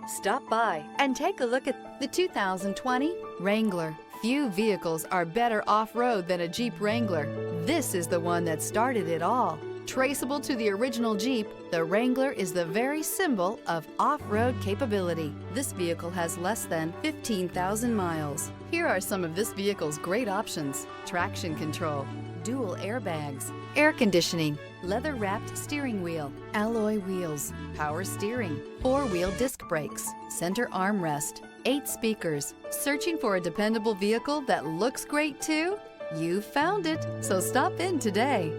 Stop by and take a look at the 2020 Wrangler. Few vehicles are better off-road than a Jeep Wrangler. This is the one that started it all. Traceable to the original Jeep, the Wrangler is the very symbol of off-road capability. This vehicle has less than 15,000 miles. Here are some of this vehicle's great options: traction control, dual airbags, air conditioning, leather-wrapped steering wheel, alloy wheels, power steering, four-wheel disc brakes, center armrest, 8 speakers. Searching for a dependable vehicle that looks great too? You found it, so stop in today.